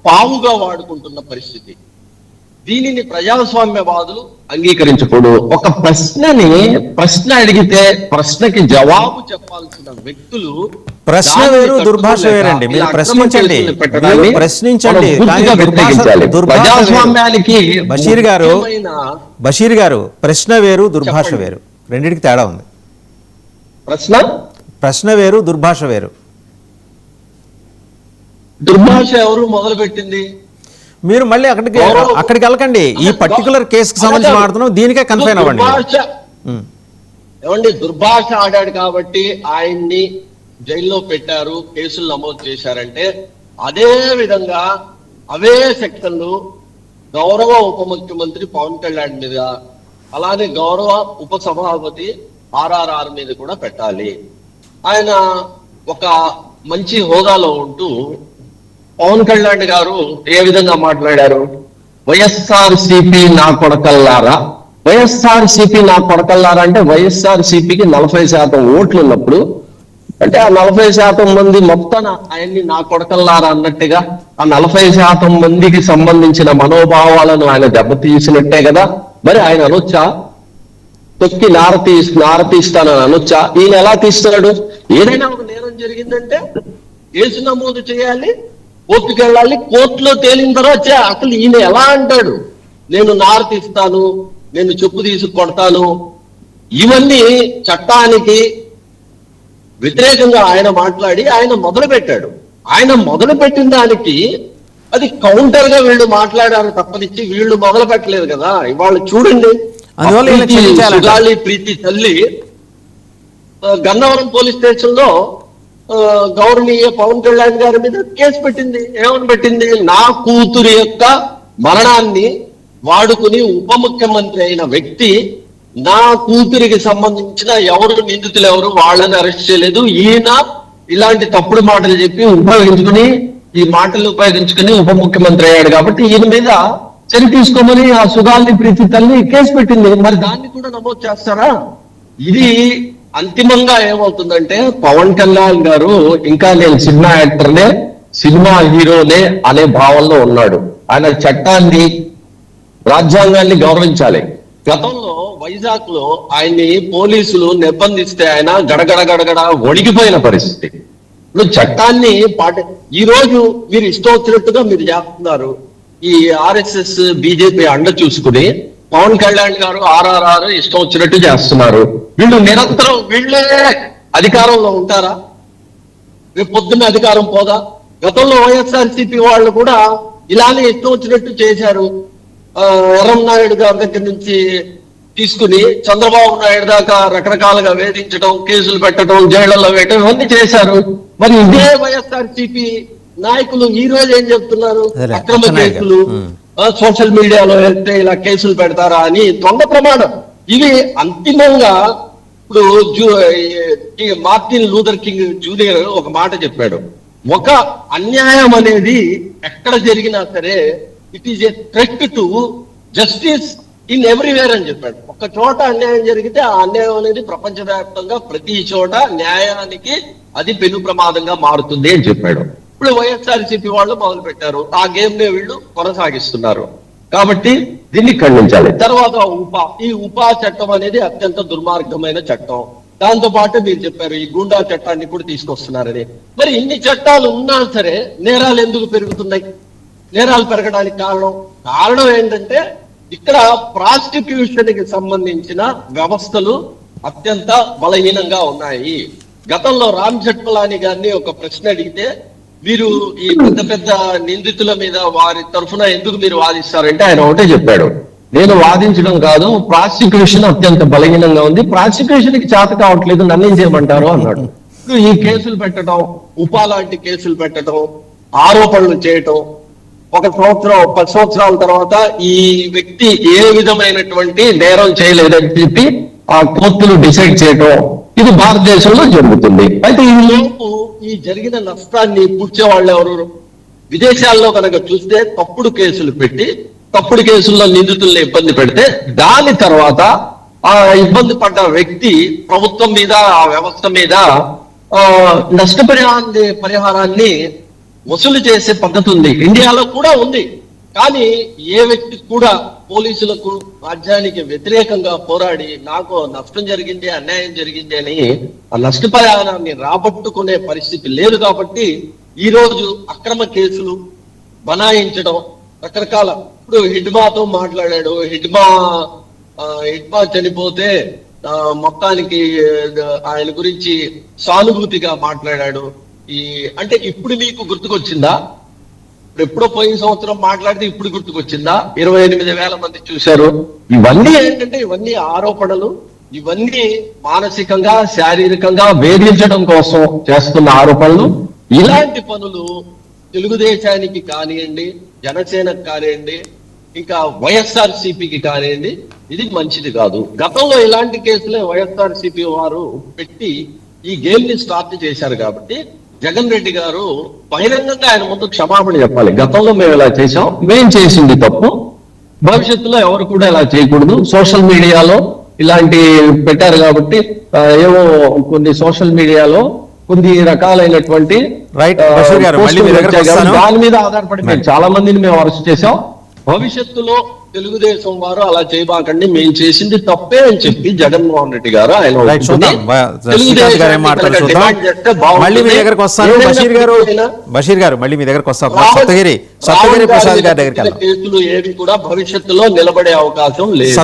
పావుగా వాడుకుంటున్న పరిస్థితి. దీనిని ప్రజాస్వామ్యవాదులు అంగీకరించకూడదు. ఒక ప్రశ్న అడిగితే ప్రశ్నకి జవాబు చెప్పాల్సిన వ్యక్తులు ప్రశ్న వేరు, దుర్భాష వేరండి. మీరు ప్రశ్నించండి, ప్రశ్నించండి. ప్రజాస్వామ్యానికి బషీర్ గారు ప్రశ్న వేరు, దుర్భాష వేరు, రెండింటికి తేడా ఉంది. ప్రశ్న వేరు, దుర్భాష వేరు. దుర్భాష ఎవరు మొదలు పెట్టింది? మీరు మళ్ళీ అక్కడికి వెళ్ళకండి. ఈ పర్టికులర్ కేసుకి సంబంధించి మాట్లాడుతున్నాం, దీనికే కన్ఫైన్ అవ్వండి. ఏమండి, దుర్భాష ఆడాడు కాబట్టి ఆయన్ని జైల్లో పెట్టారు, కేసులు నమోదు చేశారంటే అదే విధంగా అవే సెక్షన్లు గౌరవ ఉప ముఖ్యమంత్రి పవన్ కళ్యాణ్ మీద, అలానే గౌరవ ఉప సభాపతి ఆర్ఆర్ఆర్ మీద కూడా పెట్టాలి. ఆయన ఒక మంచి హోదాలో ఉంటూ పవన్ కళ్యాణ్ గారు ఏ విధంగా మాట్లాడారు? వైఎస్ఆర్సీపీ నా కొడకల్లారా. వైఎస్ఆర్సీపీ నా కొడకల్లారా అంటే వైఎస్ఆర్సీపీకి 40% ఓట్లు ఉన్నప్పుడు, అంటే ఆ 40% మంది మొత్తం ఆయన్ని నా కొడకల్లారా అన్నట్టుగా ఆ 40% మందికి సంబంధించిన మనోభావాలను ఆయన దెబ్బతీసినట్టే కదా. మరి ఆయన అనొచ్చా? తొక్కి నారతీస్తానని అనొచ్చా? ఈయన ఎలా తీస్తున్నాడు? ఏదైనా ఒక నేరం జరిగిందంటే కేసు నమోదు చేయాలి, కోర్టుకు వెళ్ళాలి, కోర్టులో తేలిన తర్వాత అసలు ఈయన ఎలా అంటాడు నేను నారతీస్తాను, నేను చెప్పు తీసి కొడతాను? ఇవన్నీ చట్టానికి వ్యతిరేకంగా ఆయన మాట్లాడి ఆయన మొదలు పెట్టాడు. ఆయన మొదలు పెట్టిన దానికి అది కౌంటర్ గా వీళ్ళు మాట్లాడారు తప్పనిచ్చి వీళ్ళు మొదలు పెట్టలేదు కదా. ఇవాళ చూడండి, సుగాలి ప్రీతి తల్లి గన్నవరం పోలీస్ స్టేషన్ లో గౌరవనీయ పవన్ కళ్యాణ్ గారి మీద కేసు పెట్టింది. ఏమని పెట్టింది? నా కూతురు యొక్క మరణాన్ని వాడుకుని ఉప ముఖ్యమంత్రి అయిన వ్యక్తి నా కూతురికి సంబంధించిన ఎవరు నిందితులు ఎవరు వాళ్ళని అరెస్ట్ చేయలేదు, ఈయన ఇలాంటి తప్పుడు మాటలు చెప్పి ఈ మాటలు ఉపయోగించుకుని ఉప ముఖ్యమంత్రి అయ్యాడు కాబట్టి ఈయన మీద చర్య తీసుకోమని ఆ సుగాలి ప్రీతి తల్లి కేసు పెట్టింది. మరి దాన్ని కూడా నమోదు చేస్తారా? ఇది అంతిమంగా ఏమవుతుందంటే పవన్ కళ్యాణ్ గారు ఇంకా నేను సినిమా యాక్టర్నే, సినిమా హీరోనే అనే భావంలో ఉన్నాడు. ఆయన చట్టాన్ని, రాజ్యాంగాన్ని గౌరవించాలి. గతంలో వైజాగ్ లో ఆయన్ని పోలీసులు నిర్బంధిస్తే ఆయన గడగడ వణికిపోయిన పరిస్థితి. ఇప్పుడు చట్టాన్ని ఈ రోజు మీరు ఇష్టం వచ్చినట్టుగా మీరు చేస్తున్నారు. ఈ ఆర్ఎస్ఎస్ బీజేపీ అండ చూసుకుని పవన్ కళ్యాణ్ గారు ఆర్ఆర్ఆర్ ఇష్టం వచ్చినట్టు చేస్తున్నారు. వీళ్ళు నిరంతరం వీళ్ళే అధికారంలో ఉంటారా? రేపు పొద్దున్న అధికారం పోదా? గతంలో వైఎస్ఆర్సీపీ వాళ్ళు కూడా ఇలానే ఇష్టం వచ్చినట్టు చేశారు. ఎర్రంనాయుడు గారి దగ్గర నుంచి తీసుకుని చంద్రబాబు నాయుడు దాకా రకరకాలుగా వేధించడం, కేసులు పెట్టడం, జైళ్లలో వేయడం ఇవన్నీ చేశారు. మరి ఇదే వైఎస్ఆర్సీపీ నాయకులు ఈ రోజు ఏం చెప్తున్నారు? అక్రమ కేసులు సోషల్ మీడియాలో వెళ్తే ఇలా కేసులు పెడతారా అని దొంగ ప్రమాణం. ఇవి అంతిమంగా ఇప్పుడు మార్టిన్ లూథర్ కింగ్ జూనియర్ ఒక మాట చెప్పాడు, ఒక అన్యాయం అనేది ఎక్కడ జరిగినా సరే it is a threat to justice in everywhere అని చెప్పాడు. ఒక చోట అన్యాయం జరిగితే ఆ అన్యాయం అనేది ప్రపంచవ్యాప్తంగా ప్రతి చోట న్యాయానికి అది పెను ప్రమాదంగా మారుతుంది అని చెప్పాడు. ఇప్పుడు వైఎస్ఆర్సీపీ వాళ్ళు మొదలు పెట్టారు, ఆ గేమ్ నే వీళ్ళు కొనసాగిస్తున్నారు. కాబట్టి దీన్ని ఖండించాలి. తర్వాత ఈ ఉపా చట్టం అనేది అత్యంత దుర్మార్గమైన చట్టం. దాంతో పాటు మీరు చెప్పారు ఈ గూండా చట్టాన్ని కూడా తీసుకొస్తున్నారని. మరి ఇన్ని చట్టాలు ఉన్నా సరే నేరాలు ఎందుకు పెరుగుతున్నాయి? నేరాలు పెరగడానికి కారణం ఏంటంటే ఇక్కడ ప్రాసిక్యూషన్ కి సంబంధించిన వ్యవస్థలు అత్యంత బలహీనంగా ఉన్నాయి. గతంలో రామ్ జెఠ్మలాని గారిని ఒక ప్రశ్న అడిగితే మీరు ఈ పెద్ద పెద్ద నిందితుల మీద వారి తరఫున ఎందుకు మీరు వాదిస్తారంటే ఆయన ఒకటే చెప్పాడు, నేను వాదించడం కాదు, ప్రాసిక్యూషన్ అత్యంత బలహీనంగా ఉంది, ప్రాసిక్యూషన్ కి చేత కావట్లేదు, నన్ను ఏం చేయమంటారు అన్నాడు. ఇప్పుడు ఈ కేసులు పెట్టడం, ఉపా లాంటి కేసులు పెట్టడం, ఆరోపణలు చేయటం, 1 సంవత్సరం 10 సంవత్సరాల తర్వాత ఈ వ్యక్తి ఏ విధమైనటువంటి నేరం చేయలేదని చెప్పి ఆ కోర్టులు డిసైడ్ చేయటం, ఇది భారతదేశంలో జరుగుతుంది. అయితే ఈ లోపు ఈ జరిగిన నష్టాన్ని పూడ్చే వాళ్ళు ఎవరు? విదేశాల్లో కనుక చూస్తే తప్పుడు కేసులు పెట్టి తప్పుడు కేసుల్లో నిందితుల్ని ఇబ్బంది పెడితే దాని తర్వాత ఆ ఇబ్బంది పడ్డ వ్యక్తి ప్రభుత్వం మీద, ఆ వ్యవస్థ మీద నష్టపరిహారాన్ని వసూలు చేసే పద్ధతి ఉంది, ఇండియాలో కూడా ఉంది. కానీ ఏ వ్యక్తి కూడా పోలీసులకు రాజ్యానికి వ్యతిరేకంగా పోరాడి నాకు నష్టం జరిగింది, అన్యాయం జరిగింది అని ఆ నష్టపరిహారాన్ని రాబట్టుకునే పరిస్థితి లేదు. కాబట్టి ఈ రోజు అక్రమ కేసులు బనాయించడం రకరకాల, ఇప్పుడు హిడ్మాతో మాట్లాడాడు, హిడ్మా చనిపోతే మొత్తానికి ఆయన గురించి సానుభూతిగా మాట్లాడాడు. అంటే ఇప్పుడు మీకు గుర్తుకొచ్చిందా? ఎప్పుడో పోయిన సంవత్సరం మాట్లాడితే ఇప్పుడు గుర్తుకొచ్చిందా? 28,000 మంది చూశారు. ఇవన్నీ ఏంటంటే ఇవన్నీ ఆరోపణలు, ఇవన్నీ మానసికంగా శారీరకంగా వేధించడం కోసం చేస్తున్న ఆరోపణలు. ఇలాంటి పనులు తెలుగుదేశానికి కానివ్వండి, జనసేనకు కానివ్వండి, ఇంకా వైఎస్ఆర్సీపీకి కానివ్వండి, ఇది మంచిది కాదు. గతంలో ఇలాంటి కేసులే వైఎస్ఆర్సీపీ వారు పెట్టి ఈ గేమ్ ని స్టార్ట్ చేశారు. కాబట్టి జగన్ రెడ్డి గారు బహిరంగంగా ఆయన ముందు క్షమాపణ చెప్పాలి. గతంలో మేము ఇలా చేశాం, మేము చేసింది తప్పు, భవిష్యత్తులో ఎవరు కూడా ఇలా చేయకూడదు. సోషల్ మీడియాలో ఇలాంటి పెట్టారు కాబట్టి ఏవో కొన్ని సోషల్ మీడియాలో కొన్ని రకాలైనటువంటి రైట్ బషీర్ గారు, మళ్ళీ మీ దగ్గరకు వస్తాను. దాని మీద ఆధారపడి మేము చాలా మందిని మేము అరెస్ట్ చేశాం. భవిష్యత్తులో తెలుగుదేశం వారు అలా చేయబాకండి, మేము చేసింది తప్పే అని చెప్పి జగన్మోహన్ రెడ్డి గారు ఆయన మళ్ళీ మీ దగ్గరకు వస్తాను. బషీర్ గారు మళ్ళీ మీ దగ్గరకు వస్తాను. సప్తగిరి ప్రసాద్ గారి దగ్గరికి కేసులు ఏవి కూడా భవిష్యత్తులో నిలబడే అవకాశం లేదు.